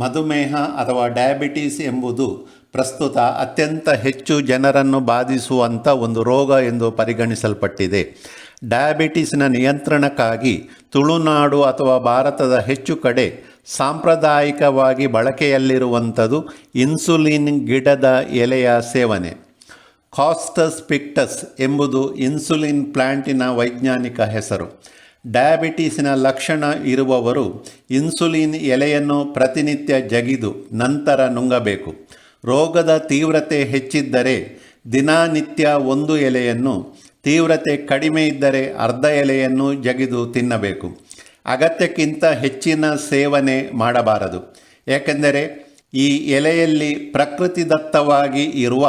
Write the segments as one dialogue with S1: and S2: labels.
S1: ಮಧುಮೇಹ ಅಥವಾ ಡಯಾಬಿಟಿಸ್ ಎಂಬುದು ಪ್ರಸ್ತುತ ಅತ್ಯಂತ ಹೆಚ್ಚು ಜನರನ್ನು ಬಾಧಿಸುವಂಥ ಒಂದು ರೋಗ ಎಂದು ಪರಿಗಣಿಸಲ್ಪಟ್ಟಿದೆ. ಡಯಾಬಿಟಿಸ್ನ ನಿಯಂತ್ರಣಕ್ಕಾಗಿ ತುಳುನಾಡು ಅಥವಾ ಭಾರತದ ಹೆಚ್ಚು ಕಡೆ ಸಾಂಪ್ರದಾಯಿಕವಾಗಿ ಬಳಕೆಯಲ್ಲಿರುವಂಥದ್ದು ಇನ್ಸುಲಿನ್ ಗಿಡದ ಎಲೆಯ ಸೇವನೆ. ಕಾಸ್ಟಸ್ ಪಿಕ್ಟಸ್ ಎಂಬುದು ಇನ್ಸುಲಿನ್ ಪ್ಲಾಂಟಿನ ವೈಜ್ಞಾನಿಕ ಹೆಸರು. ಡಯಾಬಿಟಿಸಿನ ಲಕ್ಷಣ ಇರುವವರು ಇನ್ಸುಲಿನ್ ಎಲೆಯನ್ನು ಪ್ರತಿನಿತ್ಯ ಜಗಿದು ನಂತರ ನುಂಗಬೇಕು. ರೋಗದ ತೀವ್ರತೆ ಹೆಚ್ಚಿದ್ದರೆ ದಿನನಿತ್ಯ ಒಂದು ಎಲೆಯನ್ನು, ತೀವ್ರತೆ ಕಡಿಮೆ ಇದ್ದರೆ ಅರ್ಧ ಎಲೆಯನ್ನು ಜಗಿದು ತಿನ್ನಬೇಕು. ಅಗತ್ಯಕ್ಕಿಂತ ಹೆಚ್ಚಿನ ಸೇವನೆ ಮಾಡಬಾರದು, ಏಕೆಂದರೆ ಈ ಎಲೆಯಲ್ಲಿ ಪ್ರಕೃತಿದತ್ತವಾಗಿ ಇರುವ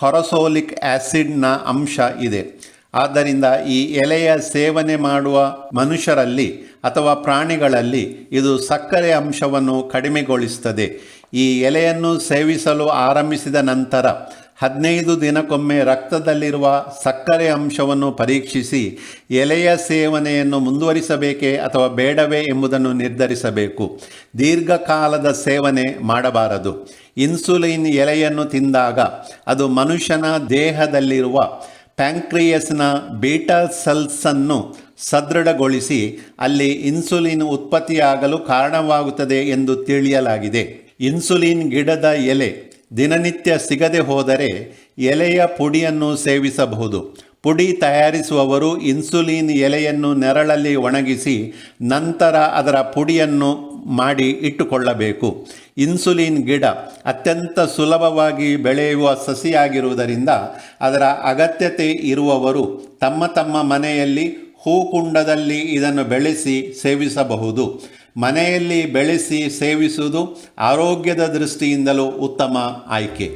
S1: ಕೊರಸೋಲಿಕ್ ಆ್ಯಸಿಡ್ನ ಅಂಶ ಇದೆ. ಆದ್ದರಿಂದ ಈ ಎಲೆಯ ಸೇವನೆ ಮಾಡುವ ಮನುಷ್ಯರಲ್ಲಿ ಅಥವಾ ಪ್ರಾಣಿಗಳಲ್ಲಿ ಇದು ಸಕ್ಕರೆ ಅಂಶವನ್ನು ಕಡಿಮೆಗೊಳಿಸುತ್ತದೆ. ಈ ಎಲೆಯನ್ನು ಸೇವಿಸಲು ಆರಂಭಿಸಿದ ನಂತರ 15 ದಿನಕ್ಕೊಮ್ಮೆ ರಕ್ತದಲ್ಲಿರುವ ಸಕ್ಕರೆ ಅಂಶವನ್ನು ಪರೀಕ್ಷಿಸಿ ಎಲೆಯ ಸೇವನೆಯನ್ನು ಮುಂದುವರಿಸಬೇಕೇ ಅಥವಾ ಬೇಡವೇ ಎಂಬುದನ್ನು ನಿರ್ಧರಿಸಬೇಕು. ದೀರ್ಘಕಾಲದ ಸೇವನೆ ಮಾಡಬಾರದು. ಇನ್ಸುಲಿನ್ ಎಲೆಯನ್ನು ತಿಂದಾಗ ಅದು ಮನುಷ್ಯನ ದೇಹದಲ್ಲಿರುವ ಪ್ಯಾಂಕ್ರಿಯಸ್ನ ಬೀಟಾ ಸೆಲ್ಸನ್ನು ಸದೃಢಗೊಳಿಸಿ ಅಲ್ಲಿ ಇನ್ಸುಲಿನ್ ಉತ್ಪತ್ತಿಯಾಗಲು ಕಾರಣವಾಗುತ್ತದೆ ಎಂದು ತಿಳಿಯಲಾಗಿದೆ. ಇನ್ಸುಲಿನ್ ಗಿಡದ ಎಲೆ ದಿನನಿತ್ಯ ಸಿಗದೆ ಹೋದರೆ ಎಲೆಯ ಪುಡಿಯನ್ನು ಸೇವಿಸಬಹುದು. ಪುಡಿ ತಯಾರಿಸುವವರು ಇನ್ಸುಲಿನ್ ಎಲೆಯನ್ನು ನೆರಳಲ್ಲಿ ಒಣಗಿಸಿ ನಂತರ ಅದರ ಪುಡಿಯನ್ನು ಮಾಡಿ ಇಟ್ಟುಕೊಳ್ಳಬೇಕು. ಇನ್ಸುಲಿನ್ ಗಿಡ ಅತ್ಯಂತ ಸುಲಭವಾಗಿ ಬೆಳೆಯುವ ಸಸಿಯಾಗಿರುವುದರಿಂದ ಅದರ ಅಗತ್ಯತೆ ಇರುವವರು ತಮ್ಮ ಮನೆಯಲ್ಲಿ ಹೂಕುಂಡದಲ್ಲಿ ಇದನ್ನು ಬೆಳೆಸಿ ಸೇವಿಸಬಹುದು. ಮನೆಯಲ್ಲಿ ಬೆಳೆಸಿ ಸೇವಿಸುವುದು ಆರೋಗ್ಯದ ದೃಷ್ಟಿಯಿಂದಲೂ ಉತ್ತಮ ಆಯ್ಕೆ.